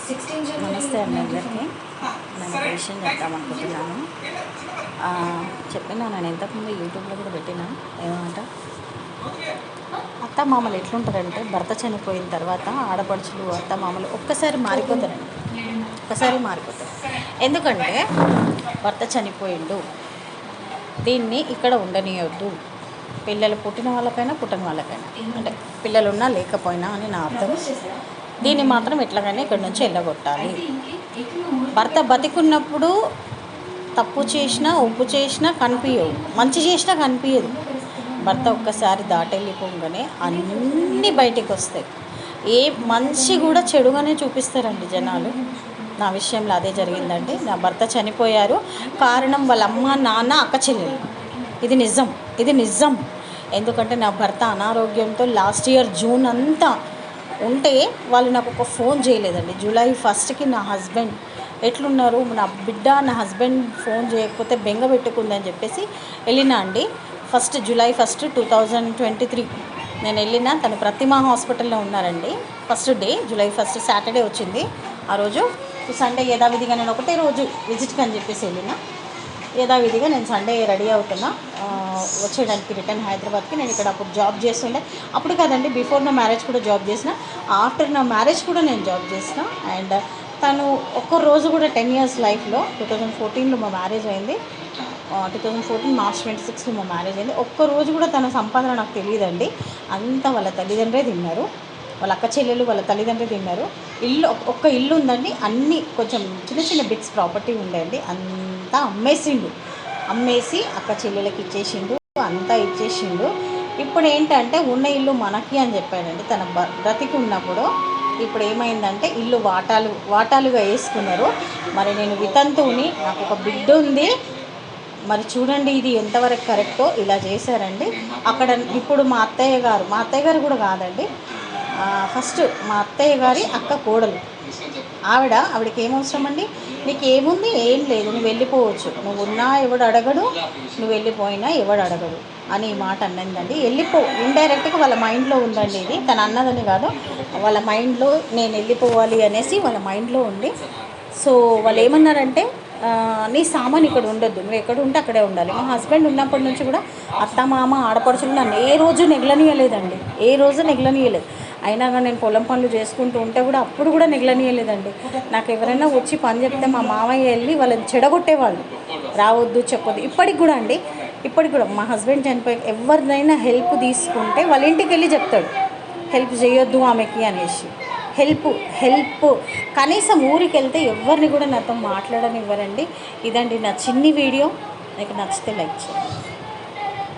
నమస్తే అండి అందరికీ. నేను ఒక విషయం చెప్తామనుకుంటున్నాను. చెప్పినా నేను ఇంతకుముందు యూట్యూబ్లో కూడా పెట్టినా. ఏమంట అత్తమామలు ఎట్లుంటారంటే భర్త చనిపోయిన తర్వాత ఆడపడుచులు అత్తమామలు ఒక్కసారి మారిపోతారండి. ఒక్కసారి మారిపోతారు. ఎందుకంటే భర్త చనిపోయిండు, దీన్ని ఇక్కడ ఉండనియొద్దు. పిల్లలు పుట్టిన వాళ్ళకైనా పుట్టని వాళ్ళకైనా, అంటే పిల్లలు ఉన్నా లేకపోయినా అని నా అర్థం. దీన్ని మాత్రం ఎట్లాగైనా ఇక్కడి నుంచి వెళ్ళగొట్టాలి. భర్త బతికున్నప్పుడు తప్పు చేసినా ఒప్పు చేసినా కనిపించవు, మంచి చేసినా కనిపించదు. భర్త ఒక్కసారి దాటెళ్ళిపోగానే అన్నీ బయటికి వస్తాయి. ఏ మంచి కూడా చెడుగానే చూపిస్తారండి జనాలు. నా విషయంలో అదే జరిగిందండి. నా భర్త చనిపోయారు, కారణం వాళ్ళ అమ్మ నాన్న అక్క చెల్లెలు. ఇది నిజం, ఇది నిజం. ఎందుకంటే నా భర్త అనారోగ్యంతో లాస్ట్ ఇయర్ జూన్ అంతా ఉంటే వాళ్ళు నాకు ఒక ఫోన్ చేయలేదండి. జూలై 1కి నా హస్బెండ్ ఎట్లున్నారు, నా బిడ్డ నా హస్బెండ్ ఫోన్ చేయకపోతే బెంగ పెట్టుకుందని చెప్పేసి వెళ్ళినా అండి. జూలై 1, 2023 నేను వెళ్ళినా. తను ప్రతిమా హాస్పిటల్లో ఉన్నారండి. ఫస్ట్ డే జూలై 1 సాటర్డే వచ్చింది. ఆ రోజు సండే యథావిధిగా నేను ఒకటే రోజు విజిట్కి అని చెప్పేసి వెళ్ళిన. యథావిధిగా నేను సండే రెడీ అవుతున్నా వచ్చేయడానికి రిటర్న్ హైదరాబాద్కి. నేను ఇక్కడ అప్పుడు జాబ్ చేస్తుండే. అప్పుడు కాదండి, బిఫోర్ నా మ్యారేజ్ కూడా జాబ్ చేసిన, ఆఫ్టర్ నా మ్యారేజ్ కూడా నేను జాబ్ చేసిన. అండ్ తను ఒక్క రోజు కూడా 10 years లైఫ్లో 2014లో మా మ్యారేజ్ అయింది. 2014 మార్చ్ 26 మా మ్యారేజ్ అయింది. ఒక్కరోజు కూడా తన సంపాదన నాకు తెలియదండి. అంతా వాళ్ళ తల్లిదండ్రులే తిన్నారు, వాళ్ళ అక్క చెల్లెలు వాళ్ళ తల్లిదండ్రులు తిన్నారు. ఒక్క ఇల్లు ఉందండి, అన్నీ కొంచెం చిన్న చిన్న బిట్స్ ప్రాపర్టీ ఉండేయండి. అంతా అమ్మేసి అక్క చెల్లెలకి ఇచ్చేసిండు, అంతా ఇచ్చేసిండు. ఇప్పుడు ఏంటంటే ఉన్న ఇల్లు మనకి అని చెప్పాడండి తన బ్రతికి ఉన్నప్పుడు. ఇప్పుడు ఏమైందంటే ఇల్లు వాటాలుగా వేసుకున్నారు. మరి నేను వితంతువుని, నాకు ఒక బిడ్డ ఉంది. మరి చూడండి ఇది ఎంతవరకు కరెక్టో. ఇలా చేశారండి. అక్కడ ఇప్పుడు మా అత్తయ్య గారు కూడా కాదండి, ఫస్ట్ మా అత్తయ్య గారి అక్క కోడలు ఆవిడకి ఏమవసరం అండి, నీకు ఏముంది, ఏం లేదు, నువ్వు వెళ్ళిపోవచ్చు, నువ్వు ఉన్నా ఎవడు అడగడు, నువ్వు వెళ్ళిపోయినా ఎవడు అడగడు అని ఈ మాట అన్నదండి. ఇండైరెక్ట్గా వాళ్ళ మైండ్లో ఉందండి ఇది. తను అన్నదని కాదు, వాళ్ళ మైండ్లో నేను వెళ్ళిపోవాలి అనేసి వాళ్ళ మైండ్లో ఉంది. సో వాళ్ళు ఏమన్నారంటే, నీ సామాన్ ఇక్కడ ఉండొద్దు, నువ్వు ఎక్కడ ఉంటే అక్కడే ఉండాలి. మా హస్బెండ్ ఉన్నప్పటి నుంచి కూడా అత్త మామ ఆడపడుచులు నన్ను ఏ రోజు నెగలనీయలేదండి, ఏ రోజు నెగలనీయలేదు. అయినా కానీ నేను పొలం పనులు చేసుకుంటూ ఉంటే కూడా అప్పుడు కూడా నెగలనీయలేదండి. నాకు ఎవరైనా వచ్చి పని చెప్తే మా మామయ్య వెళ్ళి వాళ్ళని చెడగొట్టేవాళ్ళు, రావద్దు చెప్పొద్దు. ఇప్పటికి కూడా అండి, ఇప్పటికి కూడా మా హస్బెండ్ చనిపోయి ఎవరినైనా హెల్ప్ తీసుకుంటే వాళ్ళ ఇంటికి వెళ్ళి చెప్తాడు, హెల్ప్ చేయొద్దు ఆమెకి అనేసి. హెల్ప్ కనీసం ఊరికి వెళ్తే ఎవరిని కూడా నాతో మాట్లాడనివ్వరండి. ఇదండి నా చిన్ని వీడియో. మీకు నచ్చితే లైక్ చేయండి.